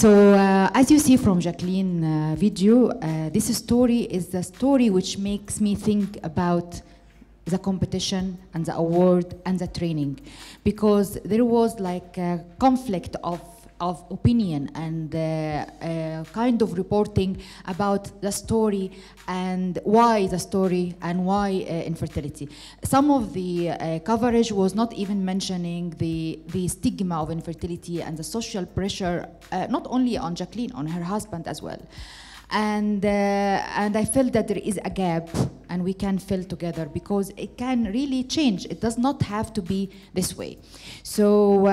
So as you see from Jacqueline's video, this story is the story which makes me think about the competition and the award and the training, because there was like a conflict of opinion and kind of reporting about the story and why the story and why infertility. Some of the coverage was not even mentioning the stigma of infertility and the social pressure, not only on Jacqueline, on her husband as well. And I felt that there is a gap and we can fill together, because it can really change. It does not have to be this way. So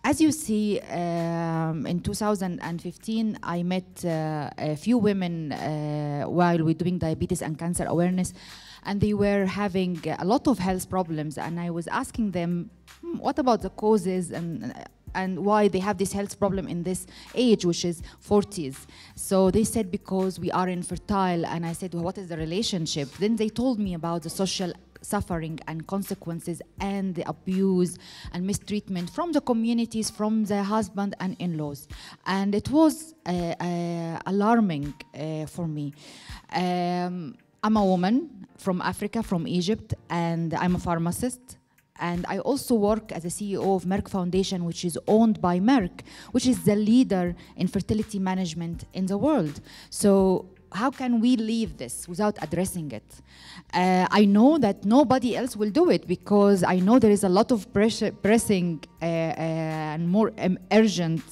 as you see, in 2015, I met a few women while we're doing diabetes and cancer awareness, and they were having a lot of health problems, and I was asking them, what about the causes and why they have this health problem in this age, which is 40s. So they said, because we are infertile. And I said, well, what is the relationship? Then they told me about the social suffering and consequences and the abuse and mistreatment from the communities, from the husband and in-laws. And it was alarming for me. I'm a woman from Africa, from Egypt, and I'm a pharmacist. And I also work as a CEO of Merck Foundation, which is owned by Merck, which is the leader in fertility management in the world. So how can we leave this without addressing it? I know that nobody else will do it, because I know there is a lot of pressing and more urgent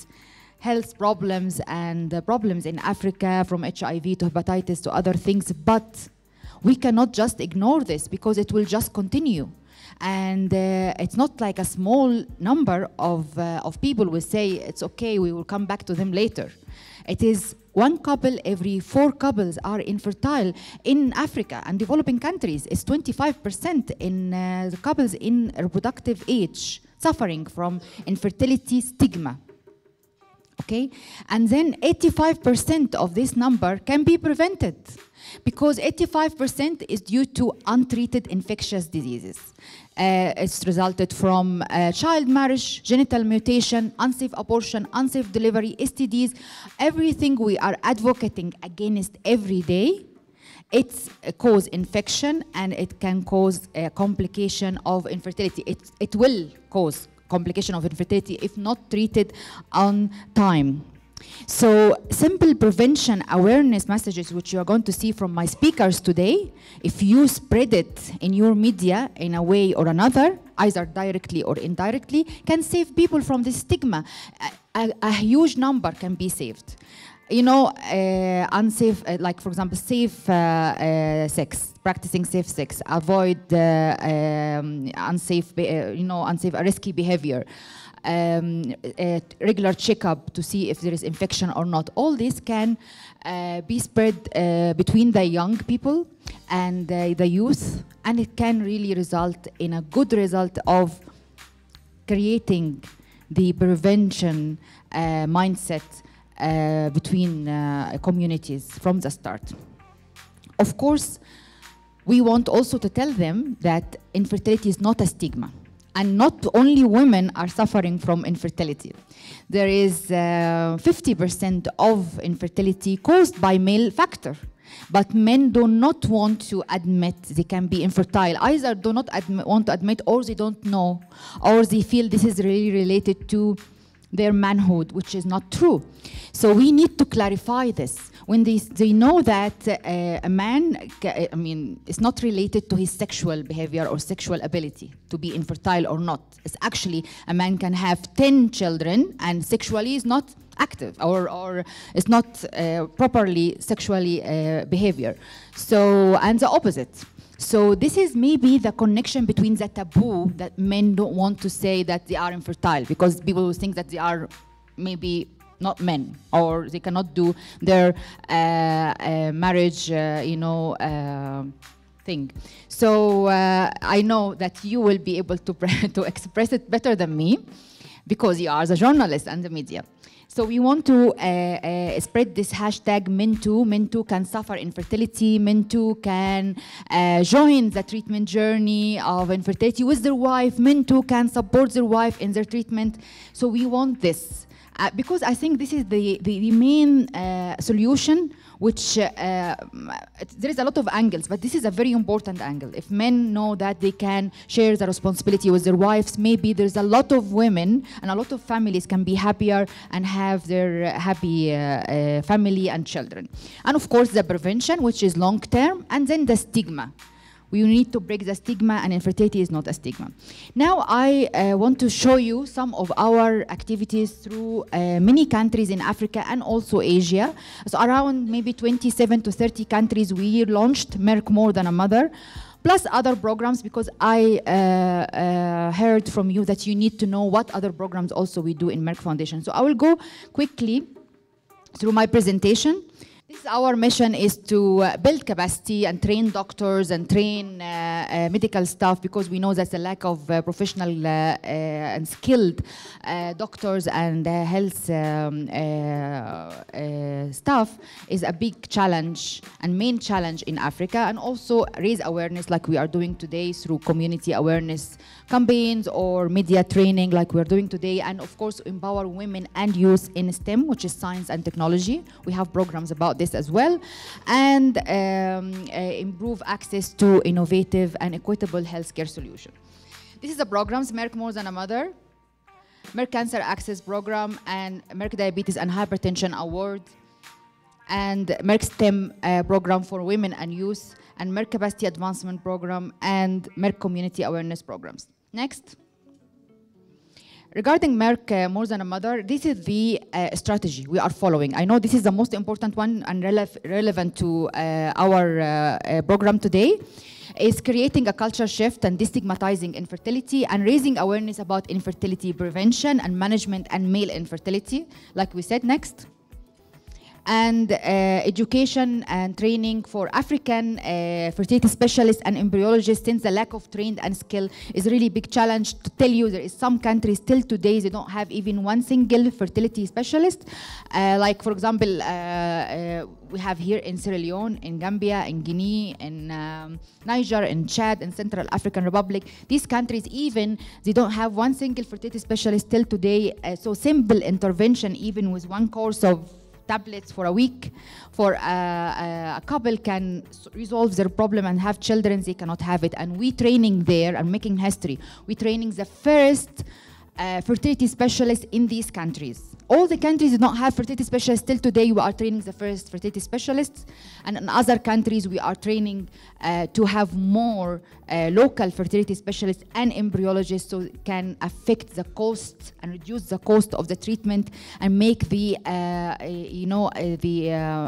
health problems and problems in Africa, from HIV to hepatitis to other things. But we cannot just ignore this, because it will just continue. And it's not like a small number of people will say, it's okay, we will come back to them later. It is one couple every 4 couples are infertile in Africa and developing countries. It's 25% in the couples in reproductive age suffering from infertility stigma. Okay? And then 85% of this number can be prevented, because 85% is due to untreated infectious diseases. It's resulted from child marriage, genital mutation, unsafe abortion, unsafe delivery, STDs, everything we are advocating against every day. It's cause infection, and it can cause a complication of infertility. It will cause complication of infertility if not treated on time. So simple prevention awareness messages, which you are going to see from my speakers today, if you spread it in your media in a way or another, either directly or indirectly, can save people from this stigma. A huge number can be saved. You know, unsafe, like for example, safe sex, practicing safe sex, avoid unsafe, unsafe, risky behavior. Regular checkup to see if there is infection or not. All this can be spread between the young people and the youth, and it can really result in a good result of creating the prevention mindset between communities from the start. Of course, we want also to tell them that infertility is not a stigma. And not only women are suffering from infertility. There is 50% of infertility caused by male factor. But men do not want to admit they can be infertile. Either do not want to admit, or they don't know, or they feel this is really related to their manhood, which is not true. So we need to clarify this. When they know that a man, it's not related to his sexual behavior or sexual ability to be infertile or not. It's actually, a man can have 10 children and sexually is not active, or is not properly sexually behavior. So, and the opposite. So this is maybe the connection between the taboo that men don't want to say that they are infertile, because people will think that they are maybe not men, or they cannot do their marriage, thing. So I know that you will be able to to express it better than me. because you are the journalist and the media. So we want to spread this hashtag Men2. Men2 can suffer infertility. Men2 can join the treatment journey of infertility with their wife. Men2 can support their wife in their treatment. So we want this. Because I think this is the main solution, which there is a lot of angles, but this is a very important angle. If men know that they can share the responsibility with their wives, maybe there's a lot of women and a lot of families can be happier and have their happy family and children. And of course, the prevention, which is long term, and then the stigma. We need to break the stigma, and infertility is not a stigma. Now I want to show you some of our activities through many countries in Africa and also Asia. So around maybe 27 to 30 countries we launched Merck More Than a Mother, plus other programs, because I heard from you that you need to know what other programs also we do in Merck Foundation. So I will go quickly through my presentation. Our mission is to build capacity and train doctors and train medical staff, because we know there's a lack of professional and skilled doctors and health staff is a big challenge and main challenge in Africa, and also raise awareness like we are doing today through community awareness campaigns or media training like we're doing today, and of course empower women and youth in STEM, which is science and technology. We have programs about this as well, and improve access to innovative and equitable healthcare solutions. This is the programs: Merck More Than a Mother, Merck Cancer Access Program, and Merck Diabetes and Hypertension Award, and Merck STEM program for women and youth, and Merck Capacity Advancement Program, and Merck Community Awareness Programs. Next. Regarding Merck More Than a Mother, this is the strategy we are following. I know this is the most important one and relevant to our program today, is creating a culture shift and destigmatizing infertility and raising awareness about infertility prevention and management and male infertility, like we said. Next. And education and training for African fertility specialists and embryologists, since the lack of trained and skill is a really big challenge. To tell you, there is some countries still today, they don't have even one single fertility specialist. Like for example, we have here in Sierra Leone, in Gambia, in Guinea, in Niger, in Chad, in Central African Republic. These countries even, they don't have one single fertility specialist till today. So simple intervention, even with one course of tablets for a week, for a couple can resolve their problem and have children, they cannot have it. And we training there and making history. We training the first fertility specialists in these countries. All the countries do not have fertility specialists till today. We are training the first fertility specialists, and in other countries we are training to have more local fertility specialists and embryologists, so it can affect the cost and reduce the cost of the treatment and make the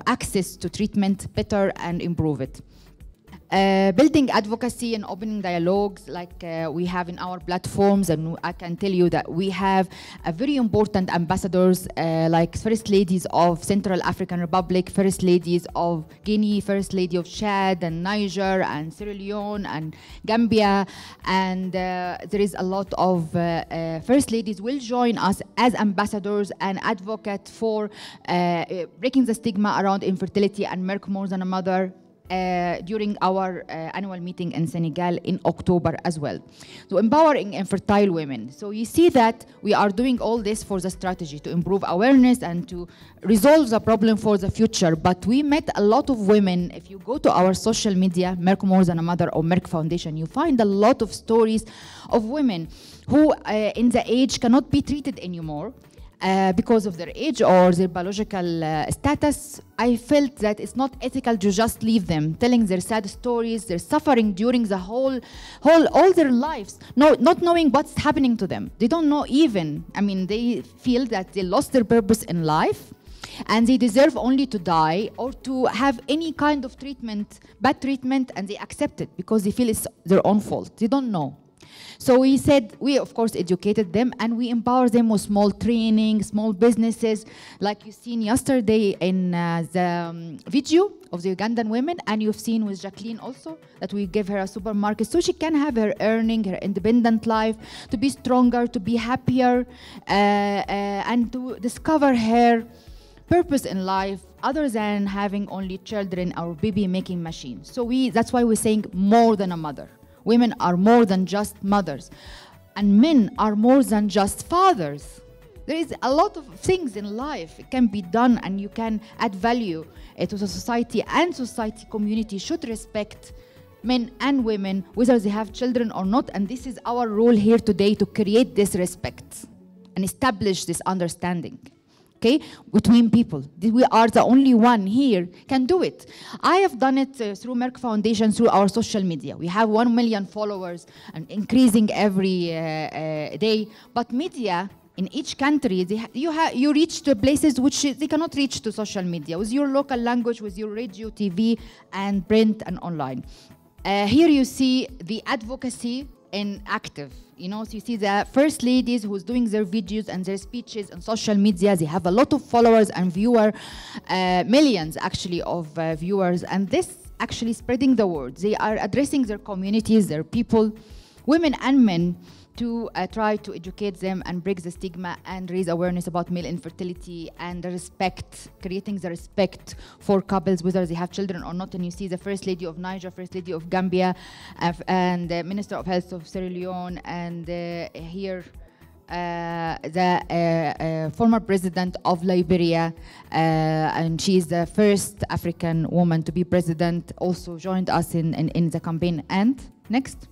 access to treatment better and improve it. Building advocacy and opening dialogues like we have in our platforms, and I can tell you that we have a very important ambassadors like First Ladies of Central African Republic, First Ladies of Guinea, First Lady of Chad and Niger and Sierra Leone and Gambia, and there is a lot of First Ladies will join us as ambassadors and advocate for breaking the stigma around infertility and Merck More Than a Mother during our annual meeting in Senegal in October as well. So empowering infertile women. So you see that we are doing all this for the strategy to improve awareness and to resolve the problem for the future. But we met a lot of women. If you go to our social media, Merck More Than a Mother or Merck Foundation, you find a lot of stories of women who in the age cannot be treated anymore. Because of their age or their biological status. I felt that it's not ethical to just leave them, telling their sad stories, their suffering during the all their lives, not knowing what's happening to them. They don't know even, I mean, they feel that they lost their purpose in life and they deserve only to die or to have any kind of treatment, bad treatment, and they accept it because they feel it's their own fault. They don't know. So we said, we of course educated them and we empower them with small training, small businesses, like you've seen yesterday in the video of the Ugandan women, and you've seen with Jacqueline also, that we give her a supermarket so she can have her earning, her independent life, to be stronger, to be happier, and to discover her purpose in life other than having only children or baby making machines. So that's why we're saying more than a mother. Women are more than just mothers, and men are more than just fathers. There is a lot of things in life it can be done, and you can add value to the society, and society community should respect men and women, whether they have children or not. And this is our role here today, to create this respect and establish this understanding. Okay, between people. We are the only one here can do it. I have done it through Merck Foundation, through our social media. We have 1 million followers and increasing every day. But media in each country, you reach to places which they cannot reach to social media, with your local language, with your radio, TV, and print and online. Here you see the advocacy in active. You know, so you see the first ladies who's doing their videos and their speeches on social media. They have a lot of followers and millions actually of viewers, and this actually spreading the word. They are addressing their communities, their people, women and men, to try to educate them and break the stigma and raise awareness about male infertility and the respect, creating the respect for couples, whether they have children or not. And you see the First Lady of Niger, First Lady of Gambia, and the Minister of Health of Sierra Leone, and here the former president of Liberia, and she is the first African woman to be president, also joined us in the campaign. And next.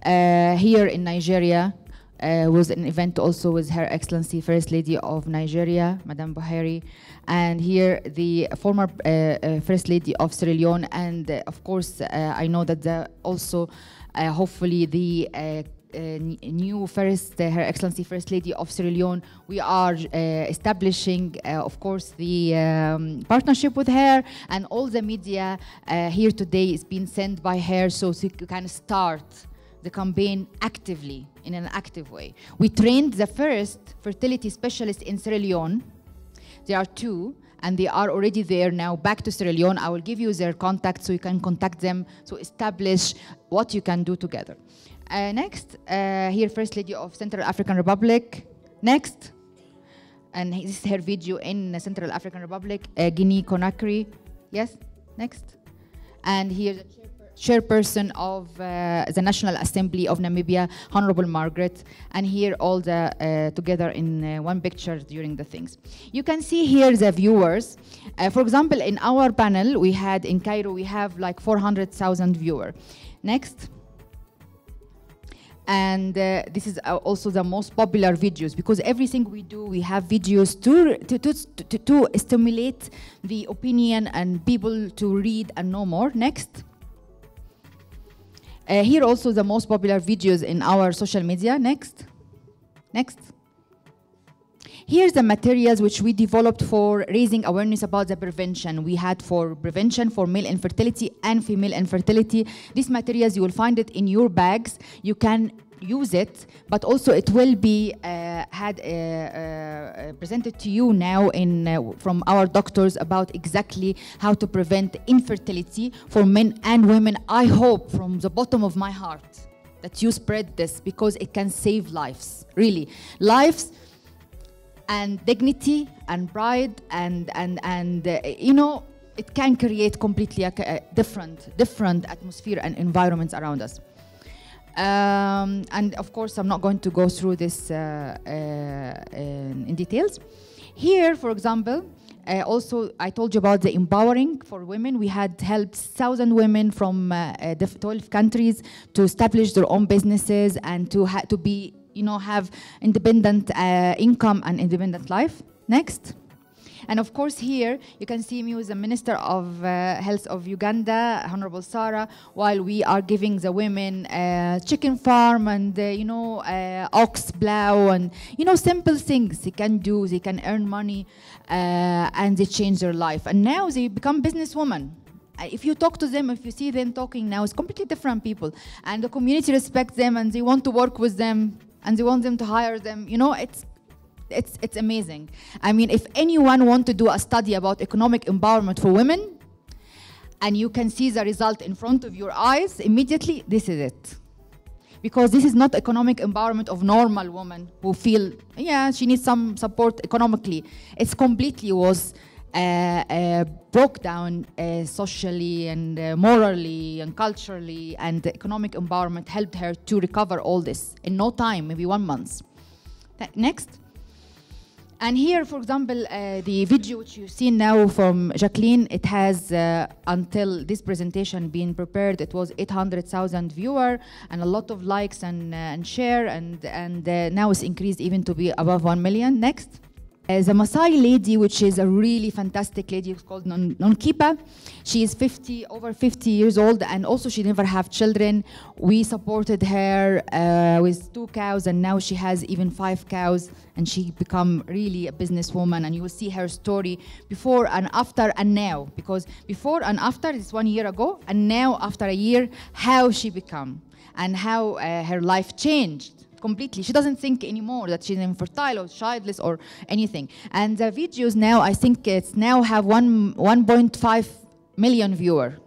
Here in Nigeria was an event also with Her Excellency First Lady of Nigeria, Madame Buhari, and here the former First Lady of Sierra Leone, and of course I know that also hopefully the new Her Excellency First Lady of Sierra Leone, we are establishing, of course, the partnership with her, and all the media here today is being sent by her, so you can start the campaign actively, in an active way. We trained the first fertility specialist in Sierra Leone. There are 2, and they are already there now, back to Sierra Leone. I will give you their contact so you can contact them to establish what you can do together. Next, here, First Lady of Central African Republic. Next, and this is her video in the Central African Republic, Guinea-Conakry. Yes, next. And here, the chairperson of the National Assembly of Namibia, Honorable Margaret, and here all the together in one picture during the things. You can see here the viewers. For example, in our panel we had in Cairo, we have like 400,000 viewers. Next. And this is also the most popular videos, because everything we do, we have videos to stimulate the opinion and people to read and know more. Next. Here also the most popular videos in our social media. Next. Next. Here's the materials which we developed for raising awareness about the prevention. We had for prevention for male infertility and female infertility. These materials, you will find it in your bags. You can use it, but also it will be presented to you now from our doctors about exactly how to prevent infertility for men and women. I hope from the bottom of my heart that you spread this, because it can save lives, really. Lives and dignity and pride, and you know, it can create completely a different atmosphere and environments around us. And of course, I'm not going to go through this in details. Here, for example, also I told you about the empowering for women. We had helped 1,000 women from 12 countries to establish their own businesses and to be, you know, have independent income and independent life. Next. And of course here, you can see me with the Minister of Health of Uganda, Honorable Sarah, while we are giving the women chicken farm and, you know, ox plow and, you know, simple things they can do. They can earn money and they change their life. And now they become businesswomen. if you talk to them, if you see them talking now, it's completely different people. And the community respects them, and they want to work with them, and they want them to hire them. You know, it's amazing. I mean, if anyone wants to do a study about economic empowerment for women, and you can see the result in front of your eyes immediately, this is it. Because this is not economic empowerment of normal women who feel, yeah, she needs some support economically. It's completely was broke down socially and morally and culturally, and the economic empowerment helped her to recover all this in no time, maybe 1 month. Next. And here, for example, the video which you see now from Jacqueline, it has, until this presentation being prepared, it was 800,000 viewers and a lot of likes and share, and now it's increased even to be above 1 million. Next. The Maasai lady, which is a really fantastic lady, it's called Nonkipa. She is over 50 years old, and also she never have children. We supported her with 2 cows, and now she has even 5 cows, and she become really a businesswoman. And you will see her story before and after and now, because before and after is 1 year ago, and now after a year, how she become and how her life changed. Completely. She doesn't think anymore that she's infertile or childless or anything. And the videos now, I think it's now have 1.5 million viewers.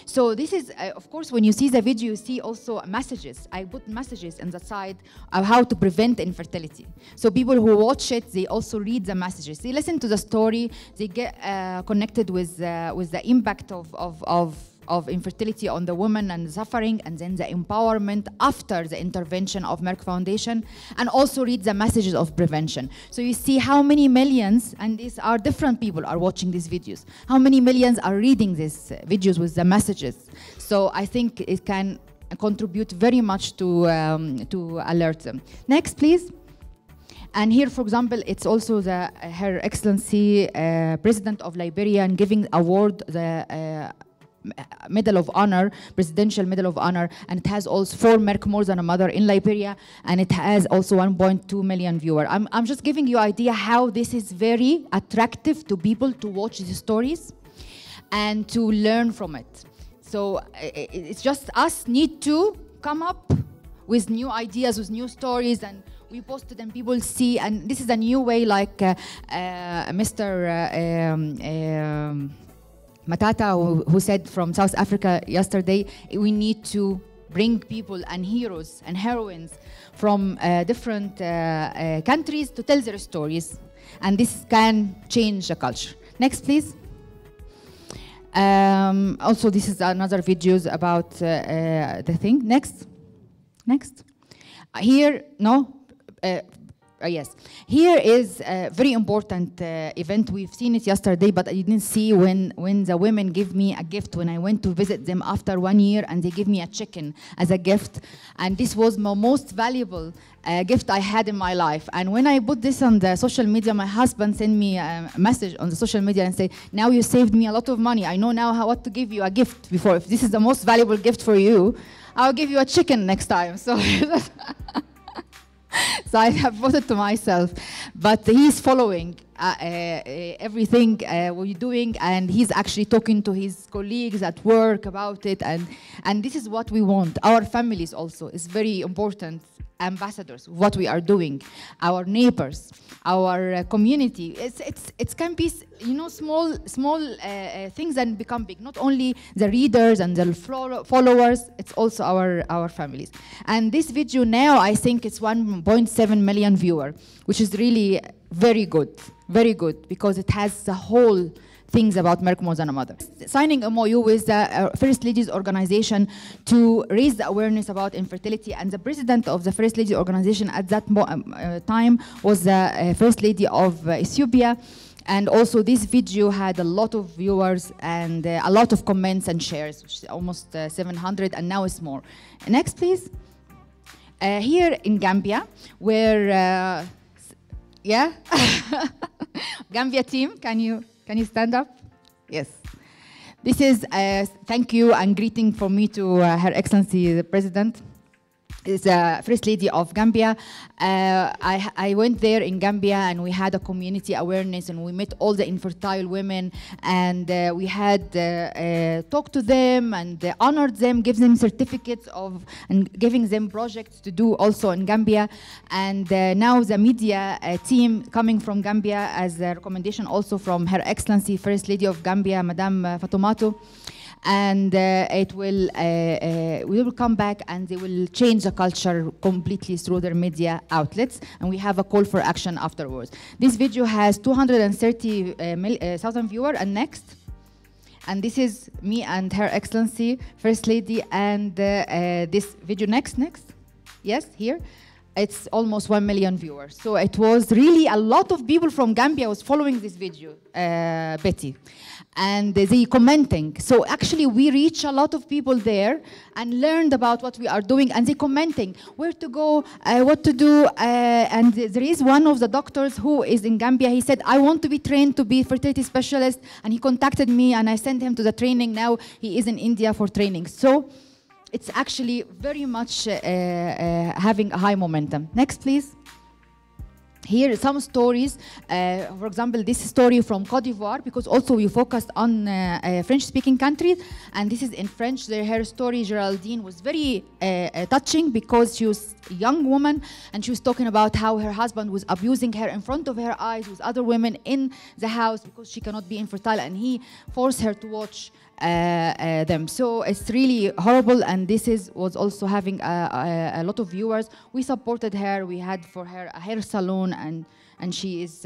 So this is, of course, when you see the video, you see also messages. I put messages on the side of how to prevent infertility. So people who watch it, they also read the messages. They listen to the story. They get connected with the impact of infertility on the woman and suffering, and then the empowerment after the intervention of Merck Foundation, and also read the messages of prevention. So you see how many millions, and these are different people are watching these videos, how many millions are reading these videos with the messages. So I think it can contribute very much to alert them. Next, please. And here, for example, it's also Her Excellency President of Liberia, and giving award the Medal of Honor, Presidential Medal of Honor, and it has also 4 Merck More Than a Mother in Liberia, and it has also 1.2 million viewers. I'm just giving you an idea how this is very attractive to people to watch these stories and to learn from it. So it's just us need to come up with new ideas, with new stories, and we post it and people see, and this is a new way, like Mr. Matata, who said from South Africa yesterday, we need to bring people and heroes and heroines from different countries to tell their stories, and this can change the culture. Next, please. Also, this is another videos about the thing. Next. Here, no. Yes, here is a very important event. We've seen it yesterday, but I didn't see when the women give me a gift when I went to visit them after 1 year, and they give me a chicken as a gift. And this was my most valuable gift I had in my life. And when I put this on the social media, my husband sent me a message on the social media and said, now you saved me a lot of money. I know now what to give you a gift before. If this is the most valuable gift for you, I'll give you a chicken next time. So. So I have bought it to myself, but he's following everything we're doing, and he's actually talking to his colleagues at work about it, and this is what we want. Our families also is very important ambassadors, what we are doing, our neighbors, our community. It can be, you know, small things that become big. Not only the readers and the followers, it's also our families. And this video now, I think it's 1.7 million viewers, which is really very good, because it has the whole things about Merck More Than a Mother. Signing a MOU with the First Ladies Organization to raise the awareness about infertility, and the president of the First Lady Organization at that time was the First Lady of Ethiopia. And also this video had a lot of viewers and a lot of comments and shares, which is almost 700, and now it's more. Next, please. Here in Gambia, where, yeah? Gambia team, can you stand up? Yes. This is thank you and greeting from me to Her Excellency the President. is a First Lady of Gambia. I went there in Gambia and we had a community awareness and we met all the infertile women and we had talked to them and honored them, give them certificates of and giving them projects to do also in Gambia. And now the media team coming from Gambia as a recommendation also from Her Excellency First Lady of Gambia, Madame Fatoumata. And we will come back and they will change the culture completely through their media outlets, and we have a call for action afterwards. This video has 230,000 viewers. And next, and this is me and Her Excellency First Lady, and this video next, yes, here. It's almost 1 million viewers. So it was really a lot of people from Gambia was following this video, Betty. And they commenting. So actually we reach a lot of people there and learned about what we are doing, and they commenting where to go, what to do. And there is one of the doctors who is in Gambia. He said, I want to be trained to be fertility specialist. And he contacted me and I sent him to the training. Now he is in India for training. So it's actually very much having a high momentum. Next, please. Here are some stories. For example, this story from Cote d'Ivoire, because also we focused on French-speaking countries, and this is in French. Her story, Geraldine, was very touching because she was a young woman and she was talking about how her husband was abusing her in front of her eyes with other women in the house because she cannot be infertile, and he forced her to watch them. So it's really horrible, and this was also having a lot of viewers. We supported her. We had for her a hair salon, and she is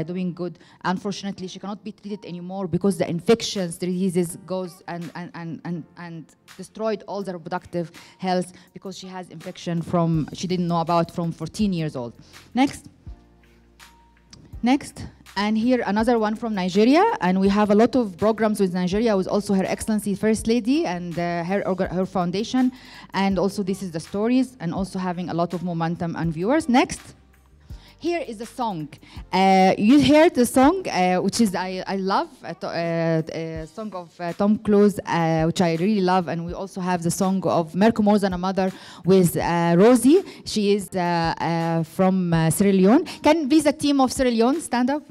doing good. Unfortunately, she cannot be treated anymore because the infections, the diseases goes and destroyed all the reproductive health because she has infection from she didn't know about from 14 years old. Next. And here another one from Nigeria, and we have a lot of programs with Nigeria with also Her Excellency First Lady and her foundation, and also this is the stories, and also having a lot of momentum and viewers. Next. Here is a song. You heard the song, which is I love, a song of Tom Cruise, which I really love, and we also have the song of Merck More Than a Mother with Rosie. She is from Sierra Leone. Can please the team of Sierra Leone stand up?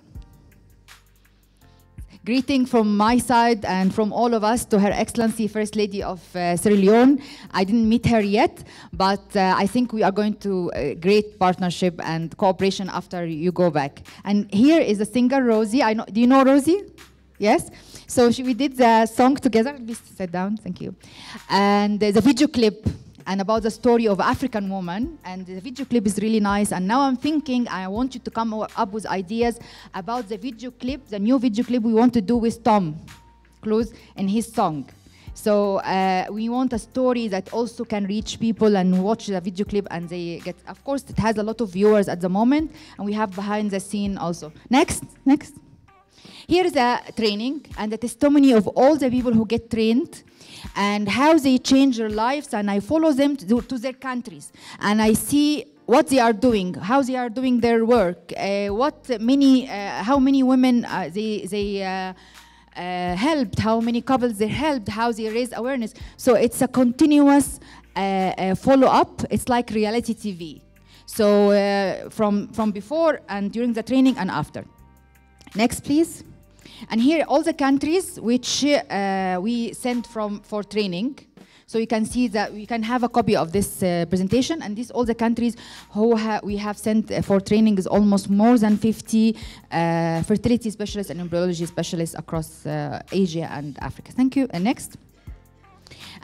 Greeting from my side and from all of us to Her Excellency First Lady of Sierra Leone. I didn't meet her yet, but I think we are going to great partnership and cooperation after you go back. And here is the singer Rosie. Do you know Rosie? Yes? So we did the song together. Please sit down, thank you. And there's a video clip and about the story of African woman, and the video clip is really nice. And now I'm thinking I want you to come up with ideas about the video clip, the new video clip we want to do with Tom Cruise and his song. So we want a story that also can reach people and watch the video clip, and they get, of course, it has a lot of viewers at the moment, and we have behind the scene also. Next. Here is a training and the testimony of all the people who get trained and how they change their lives, and I follow them to their countries, and I see what they are doing, how they are doing their work, how many women they helped, how many couples they helped, how they raise awareness. So it's a continuous follow-up. It's like reality TV. So from before and during the training and after. Next, please. And here all the countries which we sent for training. So you can see that we can have a copy of this presentation, and all the countries who we have sent for training is almost more than 50 fertility specialists and embryology specialists across Asia and Africa. Thank you. And next.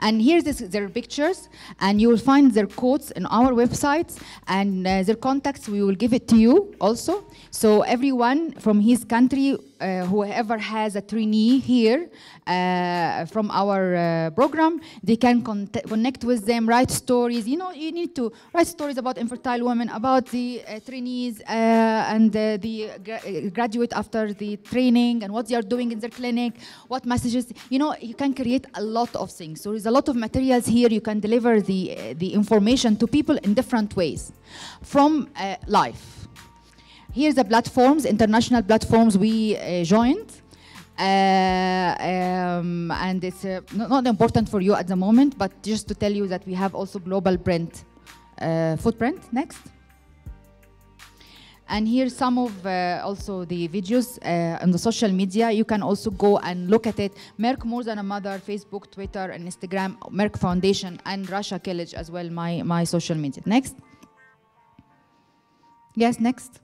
And here's their pictures, and you will find their quotes in our websites, and their contacts, we will give it to you also. So everyone from his country, whoever has a trainee here from our program, they can connect with them, write stories. You know, you need to write stories about infertile women, about the trainees and the graduate after the training, and what they are doing in their clinic, what messages. You know, you can create a lot of things. So there's a lot of materials here. You can deliver the information to people in different ways from life. Here's the platforms, international platforms we joined. And it's not important for you at the moment, but just to tell you that we have also global print footprint. Next. And here's some of also the videos on the social media. You can also go and look at it. Merck More Than a Mother, Facebook, Twitter, and Instagram, Merck Foundation, and Rasha College as well, my social media. Next. Yes, next.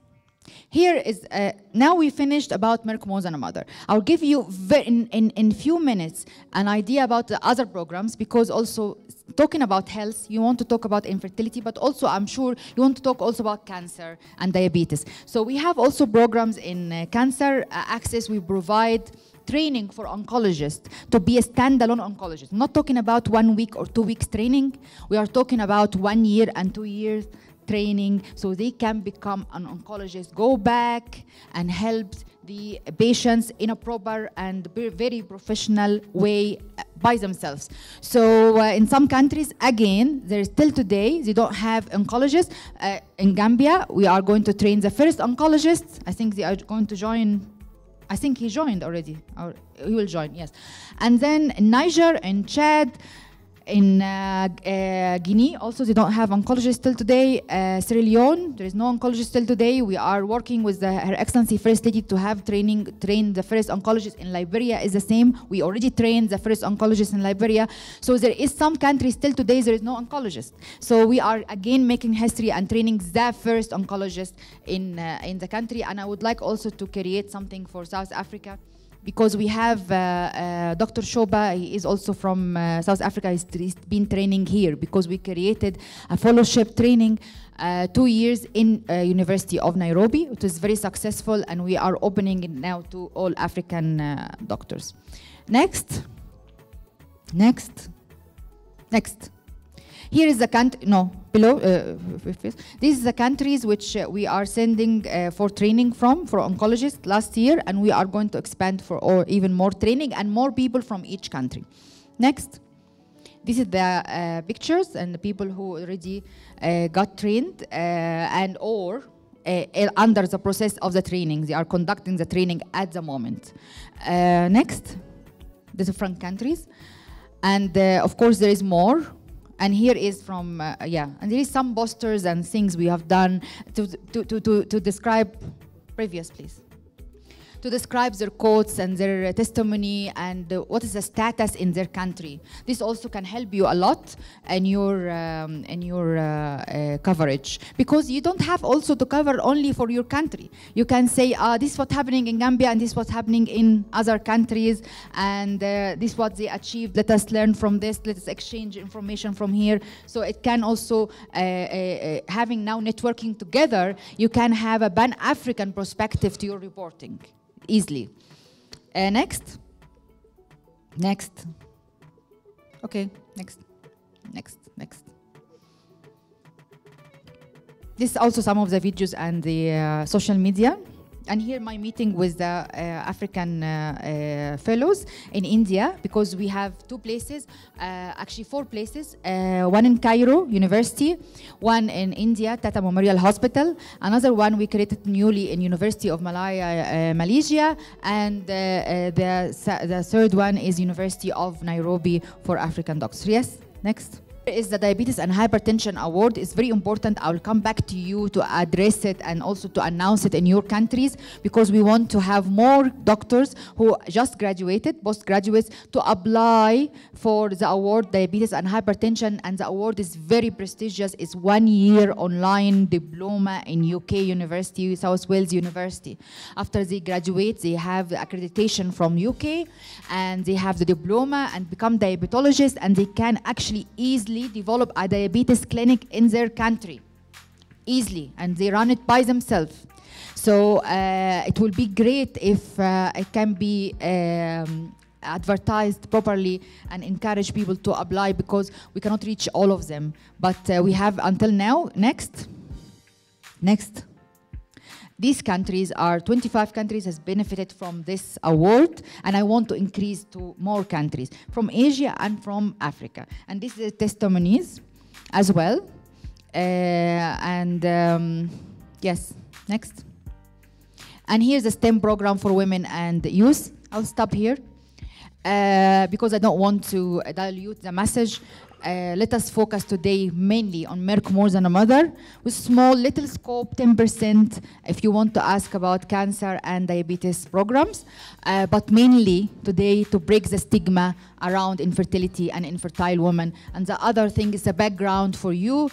Here is, now we finished about Merck More Than a Mother. I'll give you in few minutes an idea about the other programs, because also talking about health, you want to talk about infertility, but also I'm sure you want to talk also about cancer and diabetes. So we have also programs in cancer access. We provide training for oncologists to be a standalone oncologist. I'm not talking about 1 week or 2 weeks training. We are talking about 1 year and 2 years training, so they can become an oncologist, go back and help the patients in a proper and very professional way by themselves. So in some countries, again, there's still today, they don't have oncologists. In Gambia, we are going to train the first oncologist. I think they are going to join. I think he joined already, or he will join, yes. And then in Niger and Chad, in Guinea, also they don't have oncologists till today. Sierra Leone, there is no oncologist till today. We are working with Her Excellency First Lady to have train the first oncologist. In Liberia is the same. We already trained the first oncologist in Liberia. So there is some countries still today there is no oncologist. So we are again making history and training the first oncologist in the country. And I would like also to create something for South Africa, because we have Dr. Shoba, he is also from South Africa. He's been training here because we created a fellowship training 2 years in University of Nairobi. It was very successful, and we are opening it now to all African doctors. Next. Next. Next. Here is the country, no, below, this is the countries which we are sending for training for oncologists last year, and we are going to expand for even more training and more people from each country. Next. This is the pictures and the people who already got trained and or under the process of the training. They are conducting the training at the moment. Next. The different countries. And of course there is more. And here is from, and there is some posters and things we have done to describe, previous please, to describe their quotes and their testimony and what is the status in their country. This also can help you a lot in your coverage, because you don't have also to cover only for your country. You can say, this is what's happening in Gambia and this is what's happening in other countries, and this is what they achieved. Let us learn from this. Let us exchange information from here. So it can also, having now networking together, you can have a Pan-African perspective to your reporting easily. Next. Next. Okay, next. Next, next. This is also some of the videos and the social media. And here my meeting with the African fellows in India, because we have 2 places, actually 4 places, one in Cairo University, one in India, Tata Memorial Hospital, another one we created newly in University of Malaya, Malaysia, and the third one is University of Nairobi for African doctors. Yes, next. Is the Diabetes and Hypertension Award. It's very important. I'll come back to you to address it and also to announce it in your countries, because we want to have more doctors who just graduated, postgraduates, to apply for the award, Diabetes and Hypertension, and the award is very prestigious. It's 1 year online diploma in UK University, South Wales University. After they graduate, they have the accreditation from UK, and they have the diploma and become diabetologists, and they can actually easily develop a diabetes clinic in their country easily, and they run it by themselves. So it will be great if it can be advertised properly and encourage people to apply, because we cannot reach all of them, but we have until now. Next. Next. These countries are 25 countries has benefited from this award, and I want to increase to more countries from Asia and from Africa. And this is testimonies as well. Yes, next. And here's the STEM program for women and youth. I'll stop here because I don't want to dilute the message. let us focus today mainly on Merck More Than a Mother, with small little scope, 10% if you want to ask about cancer and diabetes programs, but mainly today to break the stigma around infertility and infertile women. And the other thing is the background for you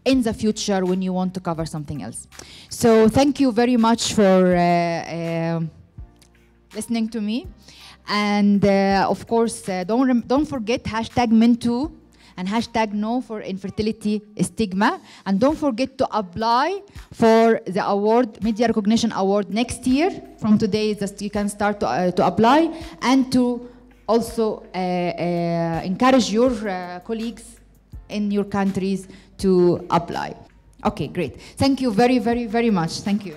in the future when you want to cover something else. So thank you very much for listening to me. And of course, don't forget #Men2 and #No for Infertility Stigma. And don't forget to apply for the award, Media Recognition Award next year. From today, you can start to apply, and to also encourage your colleagues in your countries to apply. Okay, great. Thank you very, very, very much. Thank you.